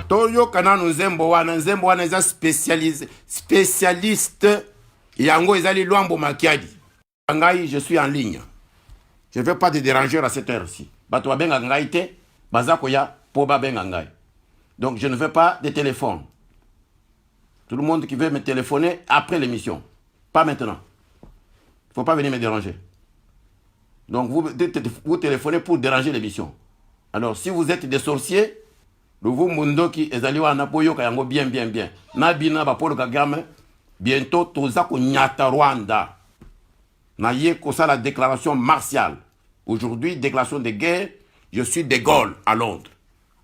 Toyo Kanano Nzembo wana eza spécialiste yango ezali Luambo Makiadi. Ngai, je suis en ligne. Je ne veux pas de dérangeur à cette heure-ci. Bato babenga ngai te, bazako ya po babenga ngai. Donc je ne veux pas de téléphone. Tout le monde qui veut me téléphoner après l'émission. Pas maintenant. Il ne faut pas venir me déranger. Donc vous téléphonez pour déranger l'émission. Alors si vous êtes des sorciers, vous mundoki ezali wana poyo kayango bien. Nabina ba Paul Kagame bientôt tozako nyata Rwanda. Naye kosa la déclaration martiale. Aujourd'hui, déclaration de guerre, je suis de Gaulle à Londres.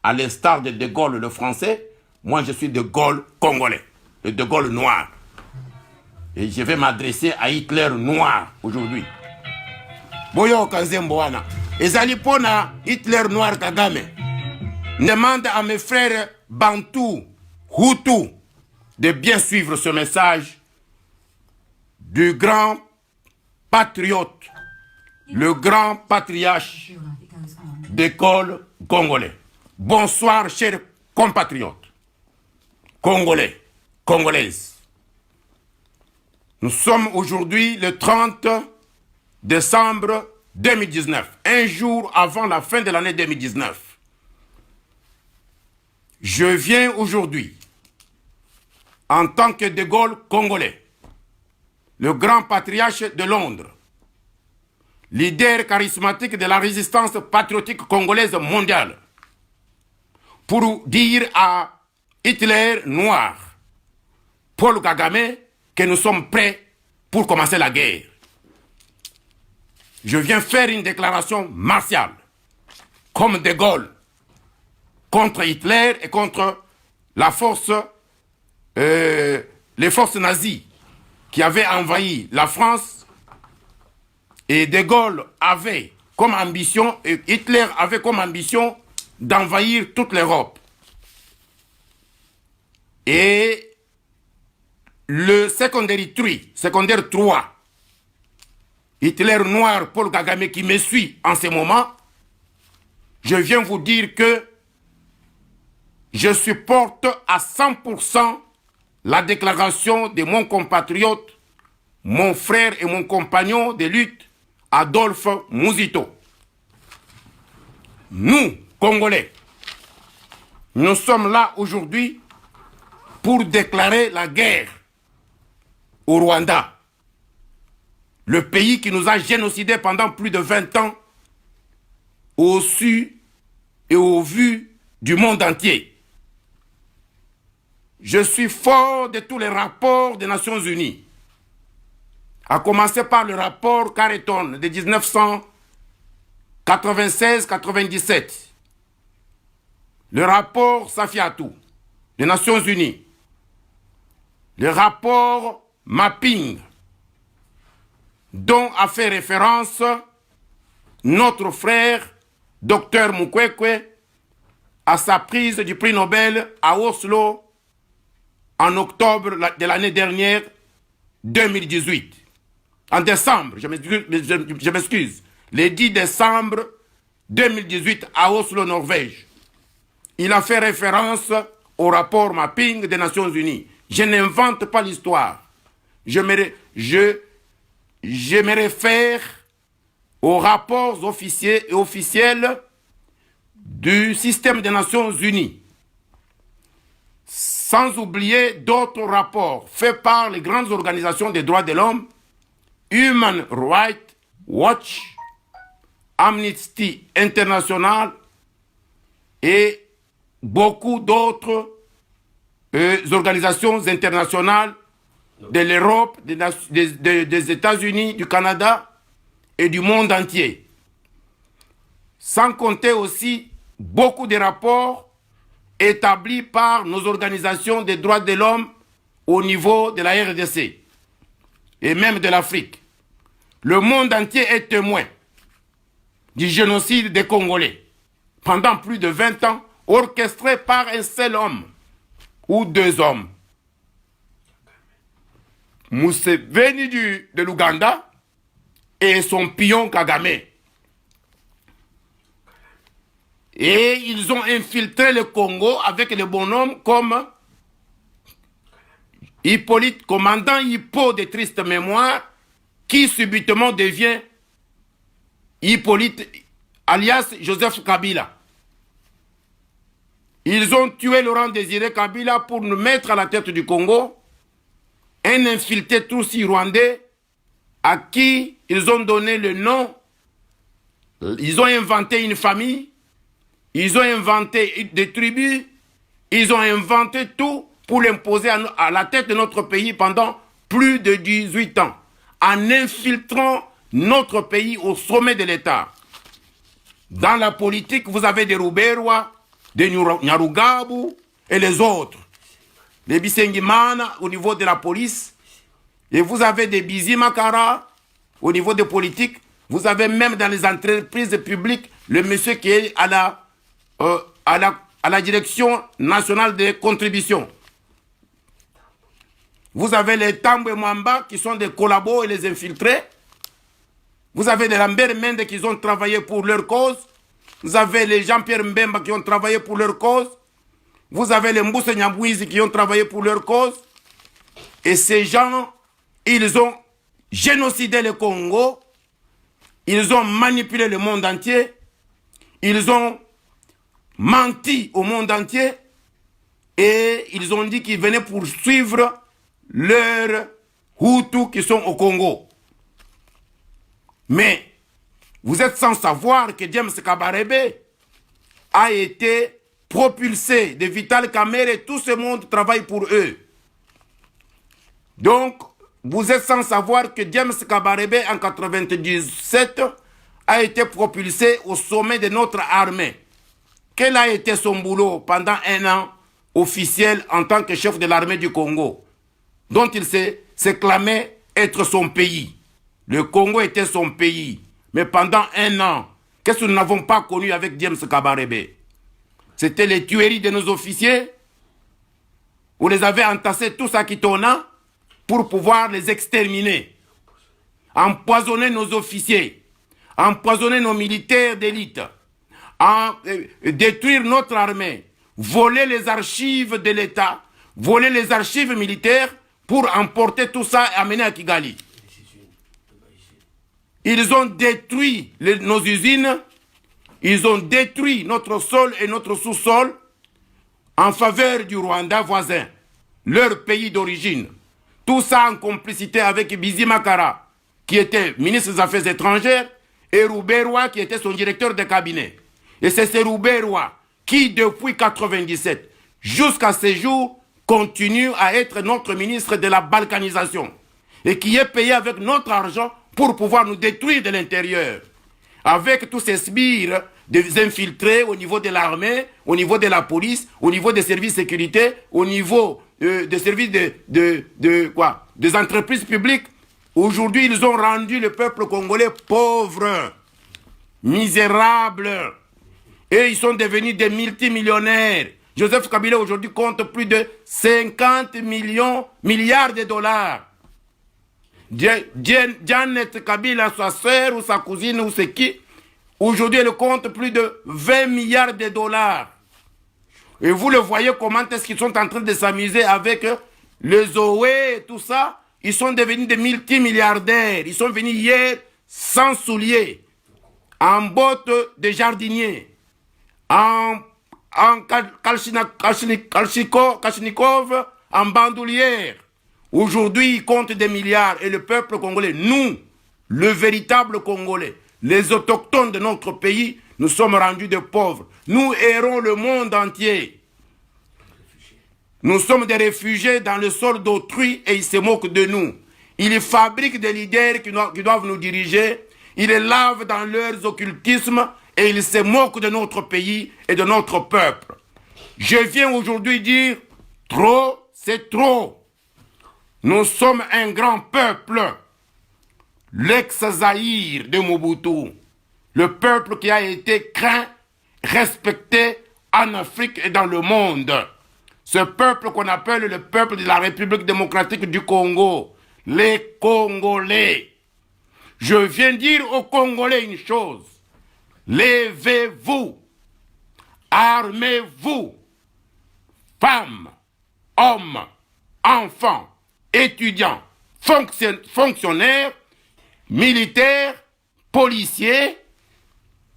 À l'instar de Gaulle le français, moi je suis de Gaulle congolais. Le de Gaulle noir. Et je vais m'adresser à Hitler noir aujourd'hui. Boyo Kanzembo wana. Ezali pona Hitler noir Kagame. Demande à mes frères Bantou, Hutu, de bien suivre ce message du grand patriote, le grand patriarche d'école congolais. Bonsoir, chers compatriotes, congolais, congolaises. Nous sommes aujourd'hui le 30 décembre 2019, un jour avant la fin de l'année 2019. Je viens aujourd'hui, en tant que de Gaulle congolais, le grand patriarche de Londres, leader charismatique de la résistance patriotique congolaise mondiale, pour dire à Hitler noir, Paul Kagame, que nous sommes prêts pour commencer la guerre. Je viens faire une déclaration martiale, comme de Gaulle, contre Hitler et contre la force, les forces nazies qui avaient envahi la France. Et de Gaulle avait comme ambition, et Hitler avait comme ambition d'envahir toute l'Europe. Et le secondaire 3, Hitler noir, Paul Kagame, qui me suit en ce moment, je viens vous dire que je supporte à 100% la déclaration de mon compatriote, mon frère et mon compagnon de lutte, Adolphe Muzito. Nous, Congolais, nous sommes là aujourd'hui pour déclarer la guerre au Rwanda, le pays qui nous a génocidés pendant plus de 20 ans, au su et au vu du monde entier. Je suis fort de tous les rapports des Nations Unies, à commencer par le rapport Carleton de 1996-97, le rapport Safiatou des Nations Unies, le rapport Mapping, dont a fait référence notre frère Dr Mukwege à sa prise du prix Nobel à Oslo en octobre de l'année dernière, 2018. En décembre, je m'excuse, le 10 décembre 2018 à Oslo, Norvège. Il a fait référence au rapport Mapping des Nations Unies. Je n'invente pas l'histoire. Je me réfère aux rapports officiels du système des Nations Unies. Sans oublier d'autres rapports faits par les grandes organisations des droits de l'homme, Human Rights Watch, Amnesty International et beaucoup d'autres organisations internationales de l'Europe, des États-Unis, du Canada et du monde entier. Sans compter aussi beaucoup de rapports établis par nos organisations des droits de l'homme au niveau de la RDC et même de l'Afrique. Le monde entier est témoin du génocide des Congolais pendant plus de 20 ans, orchestré par un seul homme ou deux hommes. Museveni de l'Ouganda et son pion Kagame. Et ils ont infiltré le Congo avec les bonhommes comme Hippolyte, commandant Hippo de triste mémoire, qui subitement devient Hippolyte, alias Joseph Kabila. Ils ont tué Laurent Désiré Kabila pour nous mettre à la tête du Congo, un infiltré Tutsi rwandais à qui ils ont donné le nom, ils ont inventé une famille, ils ont inventé des tribus, ils ont inventé tout pour l'imposer à la tête de notre pays pendant plus de 18 ans, en infiltrant notre pays au sommet de l'État. Dans la politique, vous avez des Ruberwa, des Nyarugabu et les autres. Les Bisengimana au niveau de la police. Et vous avez des Bizimakara au niveau des politiques. Vous avez même dans les entreprises publiques le monsieur qui est à la direction nationale des contributions. Vous avez les Tambwe Mwamba qui sont des collabos et les infiltrés. Vous avez les Lambert Mende qui ont travaillé pour leur cause. Vous avez les Jean-Pierre Mbemba qui ont travaillé pour leur cause. Vous avez les Mbousse Nyambouizi qui ont travaillé pour leur cause. Et ces gens, ils ont génocidé le Congo. Ils ont manipulé le monde entier. Ils ont menti au monde entier. Et ils ont dit qu'ils venaient poursuivre leurs Hutus qui sont au Congo. Mais vous êtes sans savoir que James Kabarebe a été propulsé de Vital Kamerhe et tout ce monde travaille pour eux. Donc, vous êtes sans savoir que James Kabarebe en 1997 a été propulsé au sommet de notre armée. Quel a été son boulot pendant un an officiel en tant que chef de l'armée du Congo, dont il s'est clamé être son pays. Le Congo était son pays. Mais pendant un an, qu'est-ce que nous n'avons pas connu avec James Kabarebe? C'était les tueries de nos officiers. Vous les avez entassés tous à Kitona pour pouvoir les exterminer. Empoisonner nos officiers. Empoisonner nos militaires d'élite. Détruire notre armée. Voler les archives de l'État. Voler les archives militaires pour emporter tout ça et amener à Kigali. Ils ont détruit nos usines, ils ont détruit notre sol et notre sous-sol en faveur du Rwanda voisin, leur pays d'origine. Tout ça en complicité avec Bizimakara, qui était ministre des Affaires étrangères, et Ruberwa, qui était son directeur de cabinet. Et c'est ce Ruberwa qui, depuis 1997, jusqu'à ce jour, continue à être notre ministre de la balkanisation et qui est payé avec notre argent pour pouvoir nous détruire de l'intérieur. Avec tous ces sbires des infiltrés au niveau de l'armée, au niveau de la police, au niveau des services de sécurité, au niveau des services des entreprises publiques. Aujourd'hui, ils ont rendu le peuple congolais pauvre, misérable. Et ils sont devenus des multimillionnaires. Joseph Kabila aujourd'hui compte plus de 50 milliards de dollars. Janet Kabila, sa sœur ou sa cousine ou c'est qui, aujourd'hui elle compte plus de 20 milliards de dollars. Et vous le voyez comment est-ce qu'ils sont en train de s'amuser avec les Zoé et tout ça. Ils sont devenus des multimilliardaires. Ils sont venus hier sans souliers, en bottes de jardiniers, en Kalachnikov, en bandoulière. Aujourd'hui, ils comptent des milliards et le peuple congolais, nous, le véritable Congolais, les autochtones de notre pays, nous sommes rendus de pauvres. Nous errons le monde entier. Nous sommes des réfugiés dans le sol d'autrui et ils se moquent de nous. Ils fabriquent des leaders qui doivent nous diriger. Ils les lavent dans leurs occultismes et ils se moquent de notre pays et de notre peuple. Je viens aujourd'hui dire, trop, c'est trop. Nous sommes un grand peuple, l'ex-Zaïre de Mobutu, le peuple qui a été craint, respecté en Afrique et dans le monde. Ce peuple qu'on appelle le peuple de la République démocratique du Congo, les Congolais. Je viens dire aux Congolais une chose, levez-vous, armez-vous, femmes, hommes, enfants, étudiants, fonctionnaires, militaires, policiers,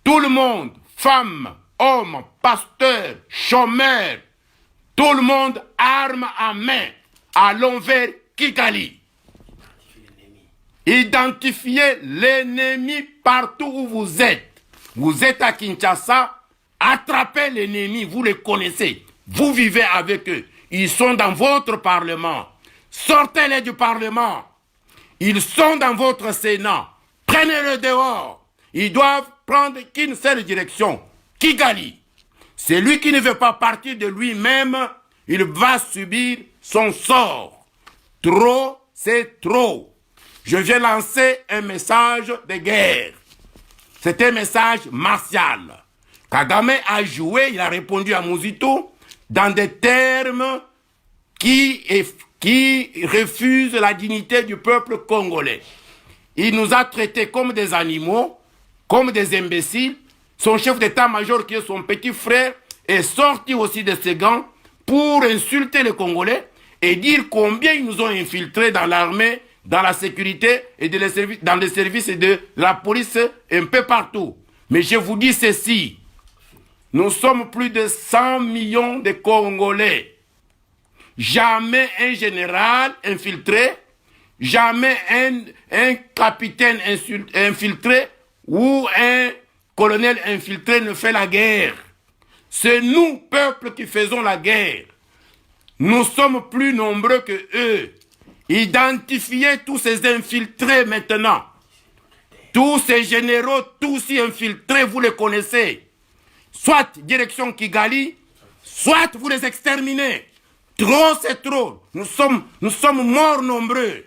tout le monde, femmes, hommes, pasteurs, chômeurs, tout le monde arme à main, allons vers Kigali. Identifiez l'ennemi partout où vous êtes. Vous êtes à Kinshasa, attrapez l'ennemi, vous les connaissez. Vous vivez avec eux. Ils sont dans votre parlement. Sortez-les du parlement. Ils sont dans votre Sénat. Prenez-le dehors. Ils doivent prendre qu'une seule direction. Kigali. Celui qui ne veut pas partir de lui-même, il va subir son sort. Trop, c'est trop. Je viens lancer un message de guerre. C'est un message martial. Kagame a joué, il a répondu à Muzito dans des termes qui refusent la dignité du peuple congolais. Il nous a traités comme des animaux, comme des imbéciles. Son chef d'état-major, qui est son petit frère, est sorti aussi de ses gants pour insulter les Congolais et dire combien ils nous ont infiltrés dans l'armée, dans la sécurité et dans les services de la police un peu partout. Mais je vous dis ceci, nous sommes plus de 100 millions de Congolais. Jamais un général infiltré, jamais un capitaine infiltré ou un colonel infiltré ne fait la guerre. C'est nous, peuple, qui faisons la guerre. Nous sommes plus nombreux que eux. Identifiez tous ces infiltrés maintenant. Tous ces généraux, tous ces infiltrés, vous les connaissez. Soit direction Kigali, soit vous les exterminez. Trop, c'est trop. Nous sommes morts nombreux.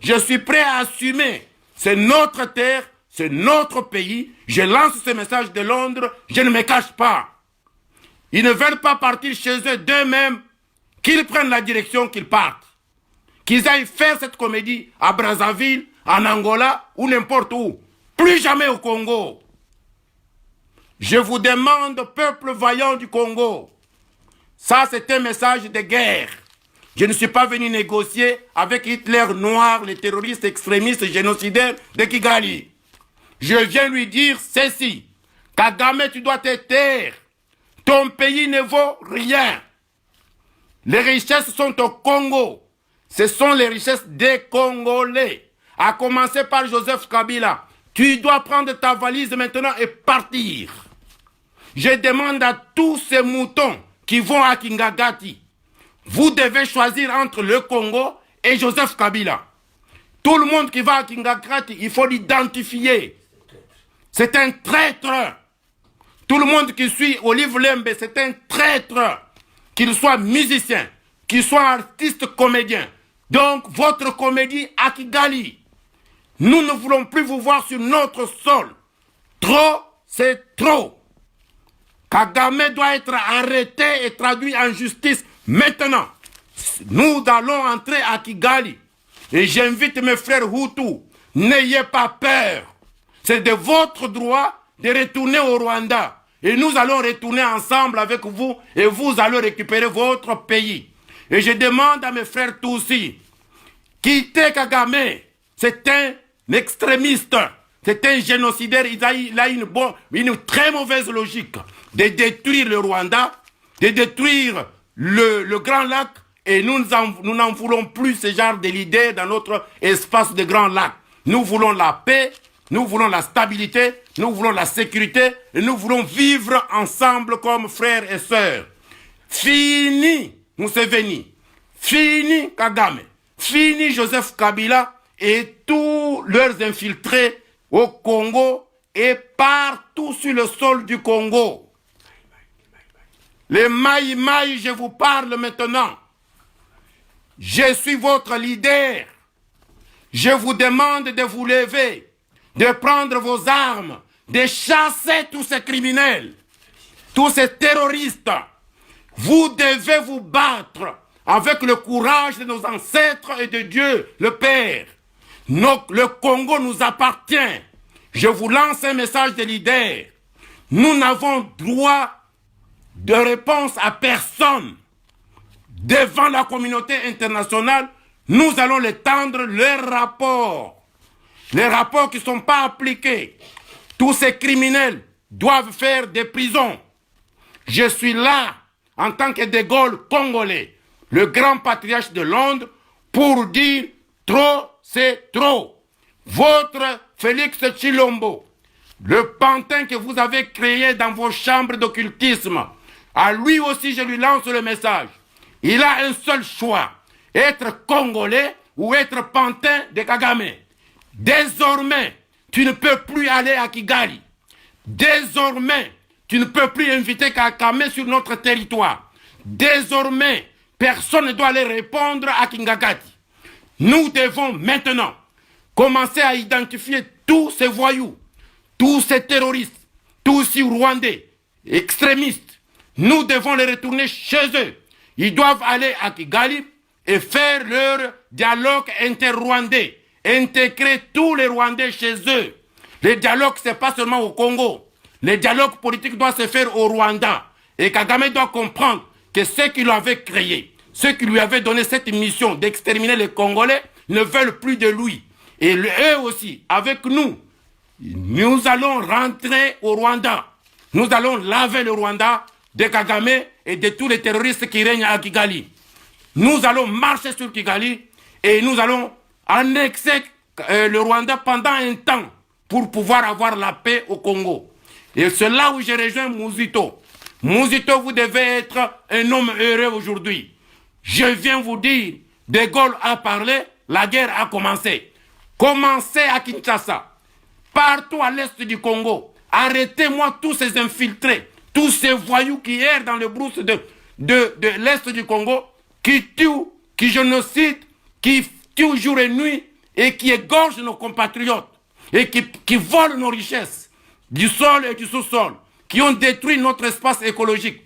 Je suis prêt à assumer. C'est notre terre, c'est notre pays. Je lance ce message de Londres, je ne me cache pas. Ils ne veulent pas partir chez eux d'eux-mêmes, qu'ils prennent la direction, qu'ils partent. Qu'ils aillent faire cette comédie à Brazzaville, en Angola ou n'importe où. Plus jamais au Congo. Je vous demande, peuple vaillant du Congo, ça c'est un message de guerre. Je ne suis pas venu négocier avec Hitler noir, les terroristes extrémistes génocidaires de Kigali. Je viens lui dire ceci. Kagame, tu dois te taire. Ton pays ne vaut rien. Les richesses sont au Congo. Ce sont les richesses des Congolais. À commencer par Joseph Kabila. Tu dois prendre ta valise maintenant et partir. Je demande à tous ces moutons qui vont à Kingagati. Vous devez choisir entre le Congo et Joseph Kabila. Tout le monde qui va à Kingagati, il faut l'identifier. C'est un traître. Tout le monde qui suit Olive Lembe, c'est un traître. Qu'il soit musicien, qu'il soit artiste, comédien. Donc, votre comédie à Kigali. Nous ne voulons plus vous voir sur notre sol. Trop, c'est trop. Kagame doit être arrêté et traduit en justice maintenant. Nous allons entrer à Kigali. Et j'invite mes frères Hutus, n'ayez pas peur. C'est de votre droit de retourner au Rwanda. Et nous allons retourner ensemble avec vous et vous allez récupérer votre pays. Et je demande à mes frères Tutsis, quittez Kagame. C'est un extrémiste. C'est un génocidaire. Il a une très mauvaise logique de détruire le Rwanda, de détruire le Grand Lac. Et nous n'en voulons plus ce genre de leader dans notre espace de Grand Lac. Nous voulons la paix. Nous voulons la stabilité, nous voulons la sécurité, et nous voulons vivre ensemble comme frères et sœurs. Fini Museveni, fini Kagame, fini Joseph Kabila et tous leurs infiltrés au Congo et partout sur le sol du Congo. Les Maï Maï, je vous parle maintenant. Je suis votre leader. Je vous demande de vous lever, de prendre vos armes, de chasser tous ces criminels, tous ces terroristes. Vous devez vous battre avec le courage de nos ancêtres et de Dieu, le Père. Le Congo nous appartient. Je vous lance un message de leader. Nous n'avons droit de réponse à personne devant la communauté internationale, nous allons les tendre leurs rapports. Les rapports qui ne sont pas appliqués. Tous ces criminels doivent faire des prisons. Je suis là, en tant que De Gaulle congolais, le grand patriarche de Londres, pour dire trop, c'est trop. Votre Félix Tshilombo, le pantin que vous avez créé dans vos chambres d'occultisme, à lui aussi je lui lance le message. Il a un seul choix, être congolais ou être pantin de Kagame. Désormais, tu ne peux plus aller à Kigali. Désormais, tu ne peux plus inviter Kagame sur notre territoire. Désormais, personne ne doit aller répondre à Kingagati. Nous devons maintenant commencer à identifier tous ces voyous, tous ces terroristes, tous ces Rwandais, extrémistes. Nous devons les retourner chez eux. Ils doivent aller à Kigali et faire leur dialogue inter-rwandais. Intégrer tous les Rwandais chez eux. Le dialogue, ce n'est pas seulement au Congo. Le dialogue politique doit se faire au Rwanda. Et Kagame doit comprendre que ceux qui l'avaient créé, ceux qui lui avaient donné cette mission d'exterminer les Congolais, ne veulent plus de lui. Et eux aussi, avec nous, nous allons rentrer au Rwanda. Nous allons laver le Rwanda de Kagame et de tous les terroristes qui règnent à Kigali. Nous allons marcher sur Kigali et nous allons annexer le Rwanda pendant un temps pour pouvoir avoir la paix au Congo. Et c'est là où je rejoins Mouzito. Mouzito, vous devez être un homme heureux aujourd'hui. Je viens vous dire, De Gaulle a parlé, la guerre a commencé. Commencez à Kinshasa, partout à l'est du Congo. Arrêtez-moi tous ces infiltrés, tous ces voyous qui errent dans le brousse de l'est du Congo, qui tuent, qui génocident, qui tuent jour et nuit et qui égorgent nos compatriotes et qui volent nos richesses du sol et du sous-sol, qui ont détruit notre espace écologique.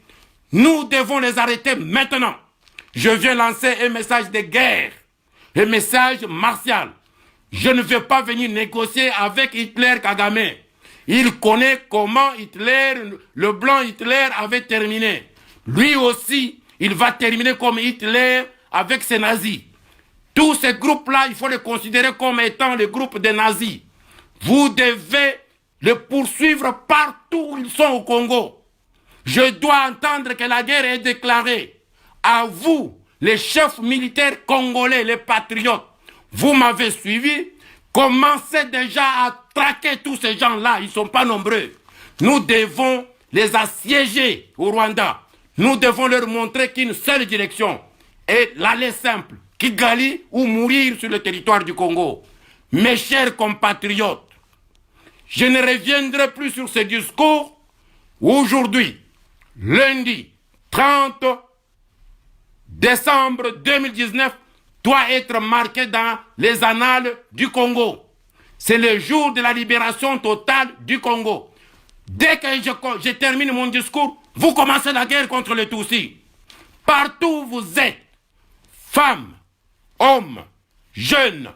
Nous devons les arrêter maintenant. Je viens lancer un message de guerre, un message martial. Je ne vais pas venir négocier avec Hitler Kagame. Il connaît comment Hitler, le blanc Hitler avait terminé. Lui aussi, il va terminer comme Hitler avec ses nazis. Tous ces groupes-là, il faut les considérer comme étant les groupes des nazis. Vous devez les poursuivre partout où ils sont au Congo. Je dois entendre que la guerre est déclarée. À vous, les chefs militaires congolais, les patriotes, vous m'avez suivi. Commencez déjà à traquer tous ces gens-là. Ils ne sont pas nombreux. Nous devons les assiéger au Rwanda. Nous devons leur montrer qu'une seule direction est l'aller simple. Kigali ou mourir sur le territoire du Congo. Mes chers compatriotes, je ne reviendrai plus sur ce discours. Aujourd'hui, lundi 30 décembre 2019, doit être marqué dans les annales du Congo. C'est le jour de la libération totale du Congo. Dès que je termine mon discours, vous commencez la guerre contre les Tutsis. Partout où vous êtes, femmes, hommes, jeunes,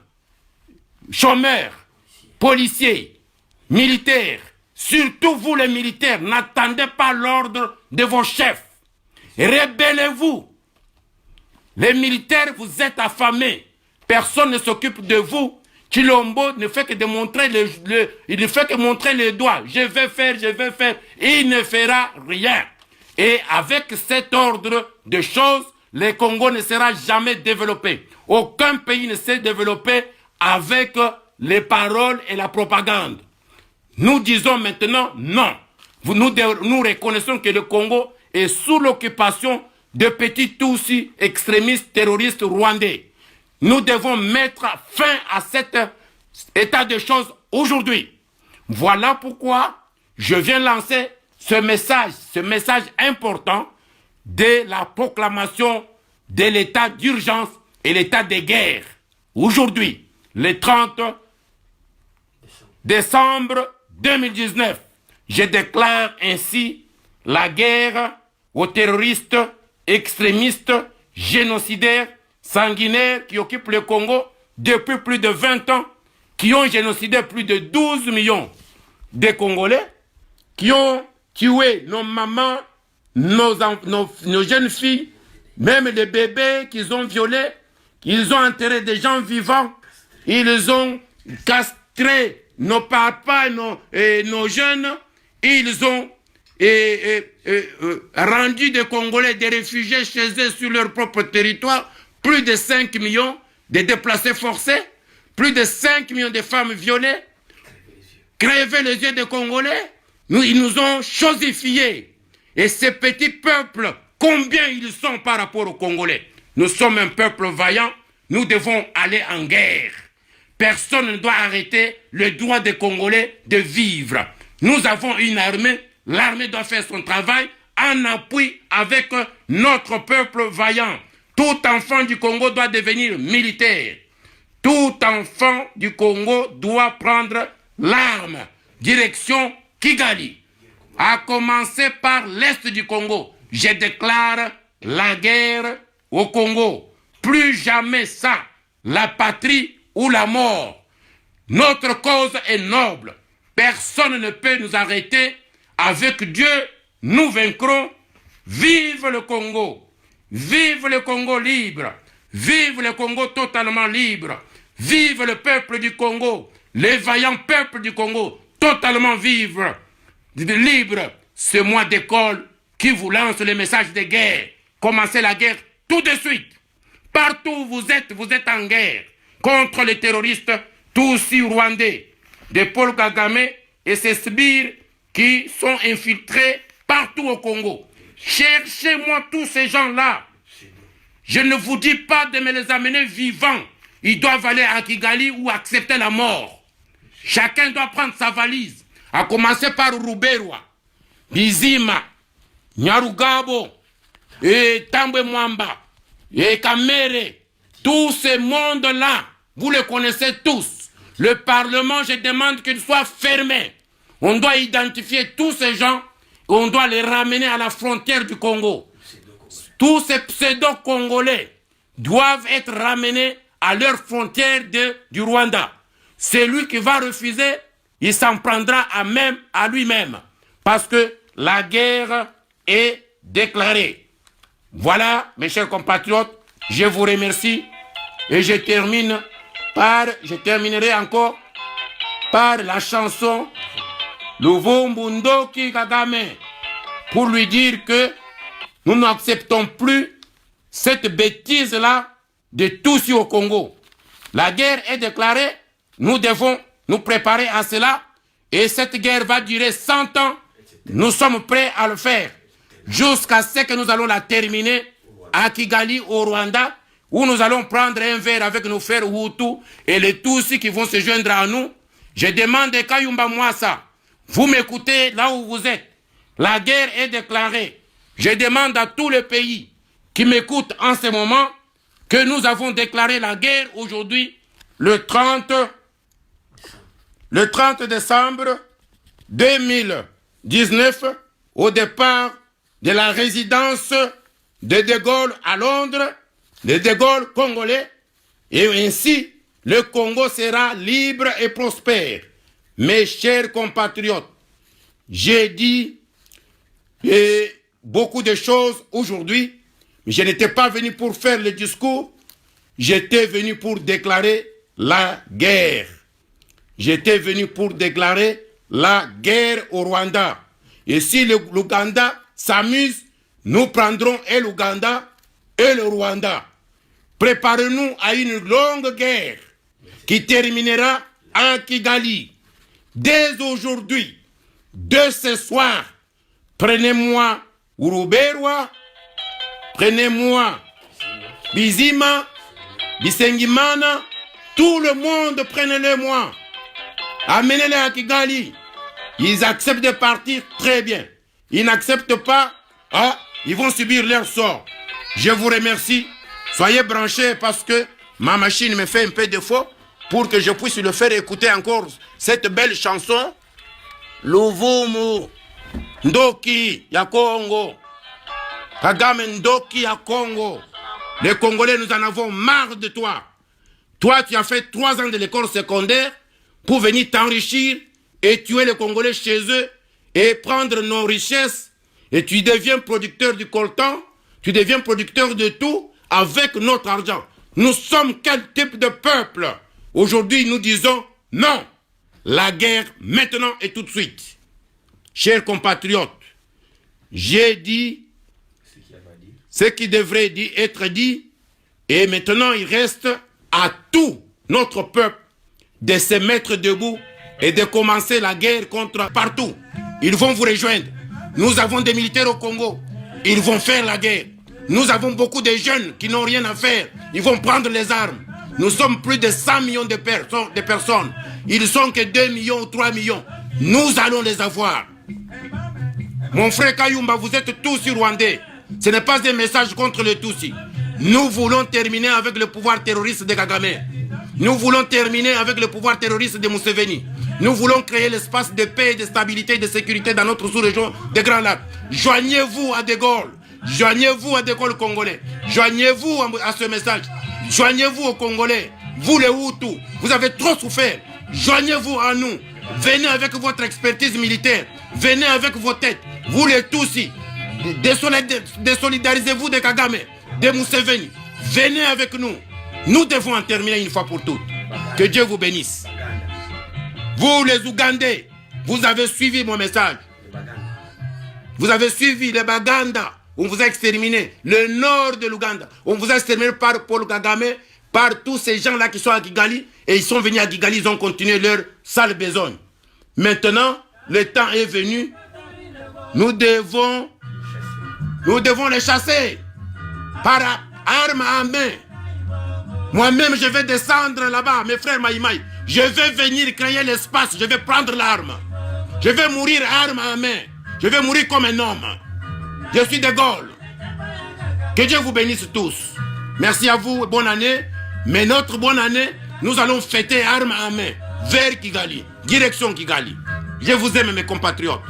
chômeurs, policiers, militaires, surtout vous les militaires, n'attendez pas l'ordre de vos chefs. Rébellez-vous. Les militaires, vous êtes affamés. Personne ne s'occupe de vous. Tshilombo ne fait que de montrer il ne fait que montrer les doigts. Je vais faire. Il ne fera rien. Et avec cet ordre de choses, le Congo ne sera jamais développé. Aucun pays ne s'est développé avec les paroles et la propagande. Nous disons maintenant non. Nous reconnaissons que le Congo est sous l'occupation de petits Tutsis extrémistes terroristes rwandais. Nous devons mettre fin à cet état de choses aujourd'hui. Voilà pourquoi je viens lancer ce message important de la proclamation de l'état d'urgence et l'état de guerre. Aujourd'hui, le 30 décembre 2019, je déclare ainsi la guerre aux terroristes extrémistes, génocidaires, sanguinaires qui occupent le Congo depuis plus de 20 ans, qui ont génocidé plus de 12 millions de Congolais, qui ont tué nos mamans, nos jeunes filles, même les bébés qu'ils ont violés, ils ont enterré des gens vivants, ils ont castré nos papas et nos jeunes, ils ont rendu des Congolais des réfugiés chez eux sur leur propre territoire, plus de 5 millions de déplacés forcés, plus de 5 millions de femmes violées, crevé les yeux des Congolais, ils nous ont chosifiés. Et ces petits peuples, combien ils sont par rapport aux Congolais? Nous sommes un peuple vaillant, nous devons aller en guerre. Personne ne doit arrêter le droit des Congolais de vivre. Nous avons une armée, l'armée doit faire son travail en appui avec notre peuple vaillant. Tout enfant du Congo doit devenir militaire. Tout enfant du Congo doit prendre l'arme. Direction Kigali. À commencer par l'est du Congo. Je déclare la guerre au Congo. Plus jamais ça. La patrie ou la mort. Notre cause est noble. Personne ne peut nous arrêter. Avec Dieu, nous vaincrons. Vive le Congo. Vive le Congo libre. Vive le Congo totalement libre. Vive le peuple du Congo. Les vaillants peuples du Congo. Totalement libre. Ce mois d'école qui vous lance le message de guerre. Commencez la guerre tout de suite. Partout où vous êtes en guerre. Contre les terroristes, Tutsis rwandais. De Paul Kagame et ses sbires qui sont infiltrés partout au Congo. Cherchez-moi tous ces gens-là. Je ne vous dis pas de me les amener vivants. Ils doivent aller à Kigali ou accepter la mort. Chacun doit prendre sa valise. À commencer par Ruberwa, Bizima, Nyarugabo, et Tambwe Mwamba, et Kamere. Tous ces mondes-là, vous les connaissez tous. Le Parlement, je demande qu'il soit fermé. On doit identifier tous ces gens et on doit les ramener à la frontière du Congo. Tous ces pseudo-congolais doivent être ramenés à leur frontière du Rwanda. Celui qui va refuser, il s'en prendra à lui-même. Parce que la guerre est déclarée. Voilà, mes chers compatriotes, je vous remercie. Et je terminerai encore par la chanson Luvumbu Kagame pour lui dire que nous n'acceptons plus cette bêtise-là de Tutsis au Congo. La guerre est déclarée, nous devons nous préparer à cela et cette guerre va durer 100 ans. Nous sommes prêts à le faire jusqu'à ce que nous allons la terminer à Kigali au Rwanda où nous allons prendre un verre avec nos frères Hutus et les Tutsis qui vont se joindre à nous. Je demande à Kayumba Mwassa, vous m'écoutez là où vous êtes. La guerre est déclarée. Je demande à tous les pays qui m'écoutent en ce moment que nous avons déclaré la guerre aujourd'hui, le 30 décembre 2019, au départ de la résidence de De Gaulle à Londres, de Gaulle congolais, et ainsi le Congo sera libre et prospère. Mes chers compatriotes, j'ai dit beaucoup de choses aujourd'hui, mais je n'étais pas venu pour faire le discours, j'étais venu pour déclarer la guerre. J'étais venu pour déclarer la guerre au Rwanda. Et si l'Ouganda s'amuse, nous prendrons et l'Ouganda et le Rwanda. Préparez-nous à une longue guerre qui terminera en Kigali. Dès aujourd'hui, dès ce soir, prenez-moi Ruberwa, prenez-moi Bizima, Bisengimana, tout le monde prenez-le-moi. Amenez-les à Kigali. Ils acceptent de partir, très bien. Ils n'acceptent pas, ils vont subir leur sort. Je vous remercie. Soyez branchés parce que ma machine me fait un peu défaut pour que je puisse le faire écouter encore cette belle chanson. Luvumu Ndoki ya Congo. Kagame Ndoki ya Congo. Les Congolais, nous en avons marre de toi. Toi, tu as fait 3 ans de l'école secondaire pour venir t'enrichir et tuer les Congolais chez eux et prendre nos richesses Et tu deviens producteur du coltan, tu deviens producteur de tout avec notre argent. Nous sommes quel type de peuple? Aujourd'hui, nous disons non. La guerre maintenant et tout de suite. Chers compatriotes, j'ai dit ce qui devrait être dit, et maintenant il reste à tout notre peuple de se mettre debout et de commencer la guerre contre partout. Ils vont vous rejoindre. Nous avons des militaires au Congo. Ils vont faire la guerre. Nous avons beaucoup de jeunes qui n'ont rien à faire. Ils vont prendre les armes. Nous sommes plus de 100 millions de personnes. Ils sont que 2 millions ou 3 millions. Nous allons les avoir. Mon frère Kayumba, vous êtes tous rwandais. Ce n'est pas un message contre les Tutsis. Nous voulons terminer avec le pouvoir terroriste de Kagame. Nous voulons terminer avec le pouvoir terroriste de Museveni. Nous voulons créer l'espace de paix, de stabilité et de sécurité dans notre sous-région des Grands Lacs. Joignez-vous à De Gaulle. Joignez-vous à De Gaulle congolais. Joignez-vous à ce message. Joignez-vous aux Congolais. Vous les Hutus, vous avez trop souffert. Joignez-vous à nous. Venez avec votre expertise militaire. Venez avec vos têtes. Vous les Tutsis. Désolidarisez-vous de Kagame, de Museveni. Venez avec nous. Nous devons en terminer une fois pour toutes. Que Dieu vous bénisse. Vous les Ougandais, vous avez suivi mon message. Vous avez suivi les Baganda. On vous a exterminé. Le nord de l'Ouganda. On vous a exterminé par Paul Kagame, par tous ces gens-là qui sont à Kigali. Et ils sont venus à Kigali, ils ont continué leur sale besogne. Maintenant, le temps est venu. Nous devons les chasser par armes à main. Moi-même, je vais descendre là-bas, mes frères Maïmaï. Je vais venir créer l'espace, je vais prendre l'arme. Je vais mourir arme à main. Je vais mourir comme un homme. Je suis De Gaulle. Que Dieu vous bénisse tous. Merci à vous, bonne année. Mais notre bonne année, nous allons fêter arme à main vers Kigali, direction Kigali. Je vous aime mes compatriotes.